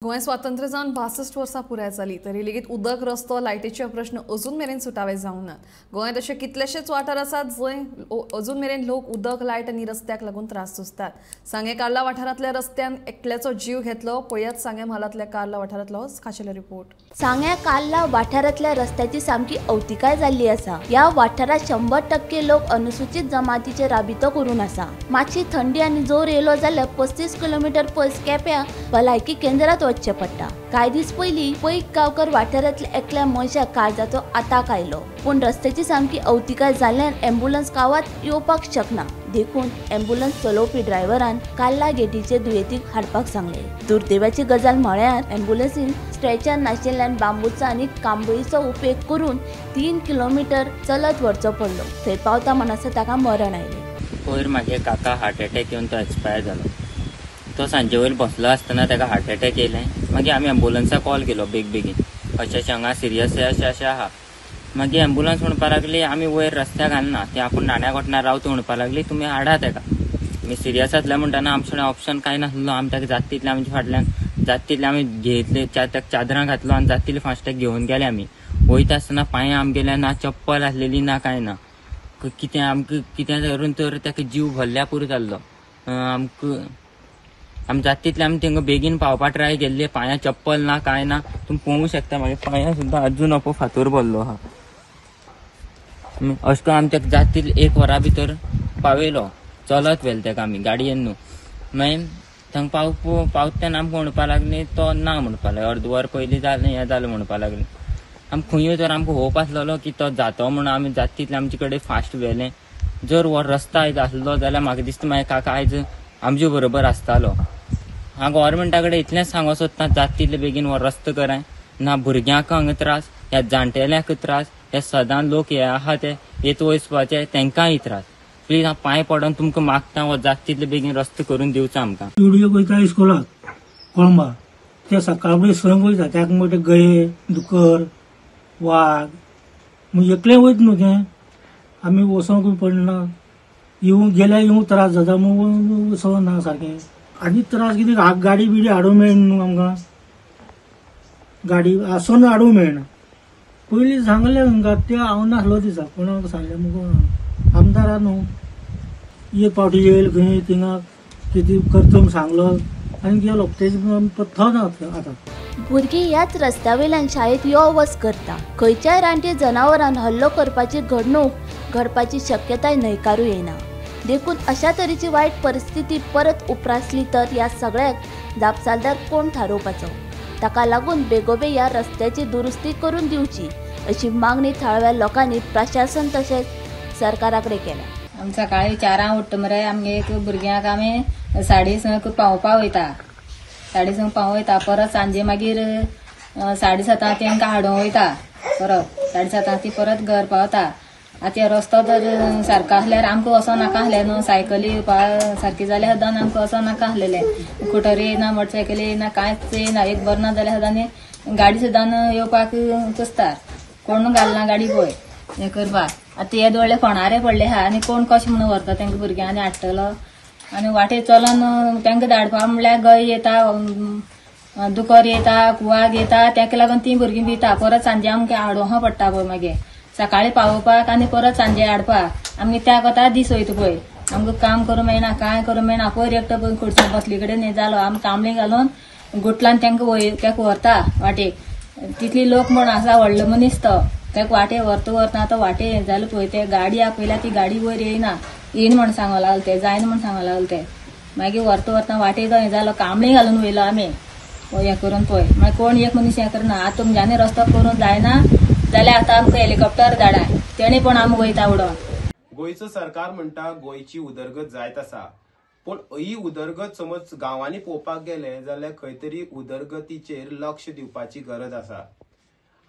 गोंय स्वातंत्र्य जावन 62 वर्सां पुराय जाली तरी लेगीत उदक रस्तो लायटीचे प्रश्न अजून मेरेन सुटावे जावंक नात। गोंयांत अशे कितलेशेच वाठार आसात जंय अजून मेरेन लोक उदक लायट आनी रस्त्याक लागून त्रास सोंसतात। सांगे कार्ला वाठारांतल्या रस्त्यान एकल्याचो जीव घेतलो। पळयात सांगे म्हालांतल्या कार्ला वाठारांतलो खाशेलो रिपोर्ट। सांगे कार्ला वाठारांतल्या रस्त्याची सामकी अवतिकाय जाल्ली आसा। ह्या वाठारात 100% लोक अनुसूचित जमातीचे राबितो करून आसा। मातशी थंडी आनी जोर येयलो जाल्यार 35 किलोमीटर पयस केप्यां भलायकी केंद्रात वचचें पडटा। कांय दीस पयलीं पैक गांवकर वाठारांतल्या एकल्या मनशाक काळजाचो आताक आयलो, पूण रस्त्याची सामकी अवतिकाय जाल्ल्यान अँब्युलन्स गांवांत येवपाक शकना। देखून अँब्युलन्स चलोवपी ड्रायव्हरान कार्ला गेटीचे दुयेंतीक हाडपाक सांगले। दुर्दैवाची गजाल म्हळ्यार अँब्युलन्सीन स्ट्रेचर नाशिल्ल्यान बांबूचो आनी कांबळीचो उपेग करून 3 किलोमीटर चलत वचचो पडलो। थंय पावता म्हणसर ताका मरण आयलें। पयर म्हागे काका हार्ट अटॅक येवन तो एक्सपायर जालो। तो सांजे वयर बसलो आसतना ताका हार्ट अटॅक येयलें। मागीर आमी अँब्युलन्साक कॉल केलो बेगीन अशें हांगा सिरियस अशें आहा। मागीर अँब्युलन्स म्हणपा लागली आमी वयर रस्त्याक घालना, ते आपूण नाण्या घोटणार रावता म्हणपा लागली, तुमी हाडा ताका। आमी सिरियस आसल्या म्हणटना आमचे कडेन ऑप्शन कांय नासलो। आमी ताका जाता तितलें आमच्या फाटल्यान जाता तितलें आमी घेतले, ताका चादरां घातलो आनी जाता तितलें फास्टाक घेवन गेले आमी। वयता आसतना पांयां आमगेल्या ना चप्पल आसलेली ना कांय ना। कितें आमकां कितें धरून तर ताका जीव भरल्या पुरो जाल्लो। आमी जाता तितलें आमी तांकां बेगीन पावपा ट्राय केल्ली। पांयां चप्पल ना कांय ना, तुमी पळोवंक शकता म्हागे पांयां सुद्दां अजून अपो फातर भरलो आहा। अशें करून आमी ताका जाता तितलें 1 वरा भितर पावयलो, चलत व्हेलो ताका आमी गाडयेन न्हू। मागीर थंगा पावता तेन्ना आमकां म्हणपा लागली तो ना म्हणपा लागलो, अर्द वर पयलीं जालें हें जालें म्हणपा लागली। आमी खंयूय तर आमकां होप आसलेलो की तो जातो म्हणून आमी जाता तितलें आमचे कडेन फास्ट व्हेलें। जर हो रस्तो आयज आसलो जाल्यार म्हाका दिसता मागीर काका आयज आमचे बरोबर आसतालो। हांव गव्हर्मेंटा कडेन इतलेंच सांगूंक सोदतां, जाता तितलें बेगीन हो रस्तो कराय। ना भुरग्यांक हांगा त्रास, ह्या जाणटेल्यांक त्रास, हे सदां लोक हे आहा ते येत वचपाचे तेंकांय त्रास। प्लीज हांव पांय पडोन तुमकां मागता हो जाता तितलें बेगीन रस्तो करून दिवचो आमकां। व्हिडिओ वयता इस्कोलाक कोळंबा, ते सकाळ फुडें संक वयता, त्याक मोठे गये दुकर वाघ मग एकलें वयता न्हू तें, आमी वसोंक पडना। येवंक गेल्यार येवंक त्रास जाता, मग वसों ना सारकें। आनी त्रास कितें गाडी बिडी हाडूंक मेळना न्हू आमकां, गाडी आसून हाडूंक मेळना। पयलीं सांगलें तांकां, ते हांव नासलो दिसा, पूण हांव सांगलें मुगो आमदारा न्हू एक पावटी येयल खंय थिंगा कितें करता म्हूण सांगलो आनी गेलो, तेजे थंड आतां। भुरगीं ह्याच रस्त्या वयल्यान शाळेत यो वच करता। खंयच्याय रानटी जनावरांन हल्लो करपाची घडणूक घडपाची शक्यताय न्हयकारूं येना। देखून अशा तरेची वायट परिस्थिती परत उप्रासली तर ह्या सगळ्याक जापसालदार कोण थारोवपाचो। ताका लागून बेगोबेग ह्या रस्त्याची दुरुस्ती करून दिवची अशी मागणी थळाव्या लोकांनी प्रशासन तशेंच सरकारा कडेन केल्या। आमी सकाळीं 4 उठ्ठा मरे आमगे भुरग्यांक आमी 6:30 पावोवपा वयता। 6:30 पावयता, परत सांजे मागीर 7:30 तांकां हाडूंक वयता। परत 7:30 ती परत घर पावता। आतां रस्तो जर सारको आसल्यार आमकां वचों नाका आसलें न्हू, सायकली येवपा सारकी जाल्यार सुद्दां आमकां वचों नाका आसलेलें। स्कुटर येयना, मोटरसायकल येयना, कांयच येयना। एक बरें ना जाल्यार सुद्दां गाडी सुद्दां येवपाक चुसता, कोण घालना गाडी पळय हें करपाक। आतां हे दोळ्ळे फोंडारे पडले आहा आनी कोण कशें म्हणून व्हरता तांकां भुरग्यां आनी हाडटलो। आनी वाटेर चलोन तांकां धाडपा म्हणल्यार गय येता, दुकर येता, वाघ येता, ताका लागून ती भुरगीं भिता। परत सांजे आमकां हाडोवं पडटा पळय, मागीर सकाळीं पावोवपाक आनी परत सांजे हाडपाक। आमगे त्या कोता दीस वयता पळय, आमकां काम करूं मेळना, कांय करूं मेळना। पयर एकटो खुर्ची बसली कडेन हें जालो, आमी कांबळी घालून गुटलान तांकां व्हरता वाटेक। तितली लोक म्हण आसा, व्हडलो मनीस तो, ताका वाटेर व्हरता आतां वाटेर हें जालें पळय, ते गाडी आपयल्या ती गाडी वयर येयना, येयना म्हण सांगो लागले ते, जायना म्हण सांगो लागले ते। मागीर व्हरता वाटेर तो हें जालो, कांबळी घालून वयलो आमी हें करून पळय। मागीर कोण एक मनीस हें करना। आतां तुमच्यांनी रस्तो करूंक जायना जाल्यार आतां आमकां हेलिकॉप्टर धाडा, तेणी पण आमी वयता उडोवन। गोंयचो सरकार म्हणटा गोंयची उदरगत जायत आसा, पूण ही उदरगत समज गांवांनी पळोवपाक गेले जाल्यार खंय तरी उदरगतीचेर लक्ष दिवपाची गरज आसा।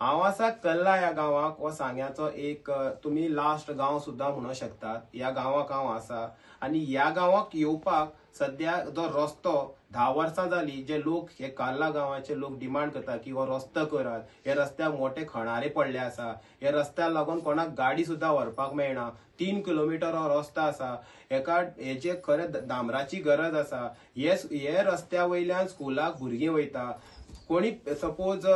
हांव आसा कल्ला ह्या गांवाक, हो सांग्याचो एक तुमी लास्ट गांव सुद्दां म्हणूंक शकतात। ह्या गांवाक हांव आसा आनी ह्या गांवाक येवपाक सद्या जो रस्तो 10 वर्सां जाली, जे लोक हे कार्ला गांवाचे लोक डिमांड करता की हो रस्तो करात। हे रस्त्याक मोठे खणारे पडले आसा, हे रस्त्याक लागून कोणाक गाडी सुद्दां व्हरपाक मेळना। 3 किलोमीटर हो रस्तो आसा, हेचे खरें डांबराची गरज आसा। हे रस्त्या वयल्यान स्कुलाक भुरगीं वयता, कोणी सपोज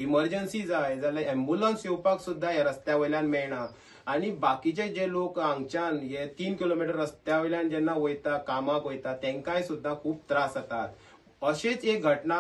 इमर्जन्सी जाय जाल्यार अँब्युलन्स येवपाक सुद्धा ह्या रस्त्या वयल्यान मेळना आणि बाकीचे जे लोक हांगच्यान हे 3 किलोमीटर रस्त्या वयल्यान जेन्ना वयता कामाक वयता तांकांय सुद्धा खूब त्रास जातात। अशीच एक घटना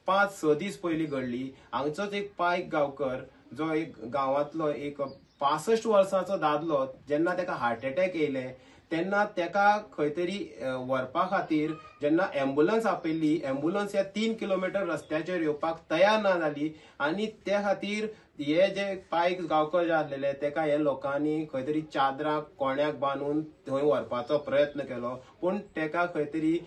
5-6 दीस पयलीं घडली। हांगचोच एक पायक गांवकर जो एक गांवांतलो एक 65 वर्सांचो दादलो जेन्ना ताका हार्ट अटॅक येयले तेन्ना ताका खंय तरी व्हरपा खातीर जेन्ना अँब्युलन्स आपयल्ली अँब्युलन्स ह्या 3 किलोमीटर रस्त्याचेर येवपाक तयार ना जाली आणि त्या खातीर हे जे पायक गांवकर जे आसलेले ताका हे लोकांनी खंय तरी चादराक कोण्याक बांदून थंय व्हरपाचो प्रयत्न केलो पूण ताका खंय तरी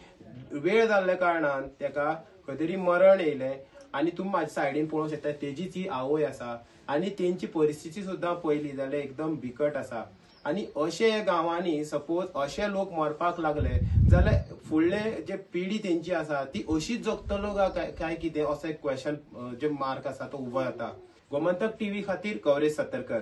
वेळ जाल्ल्या कारणान ताका खंय तरी मरण येयलें। आणि तुम्ही माझ्या सायडीन पळोवंक शकता तेजीच ही आवय आसा आणि तेंची परिस्थिती सुद्धा पळयली जाल्यार एकदम बिकट आसा। आणि अशे गांवांनी सपोज अशे लोक मरपाक लागले जाल्यार फुडले जे पिढी तेंची आसा ती अशीच जगतलो काय कितें असो एक क्वेश्चन जे मार्क आसा तो उबो जाता। गोमंतक टीव्ही खातीर कवरेज सतरकर।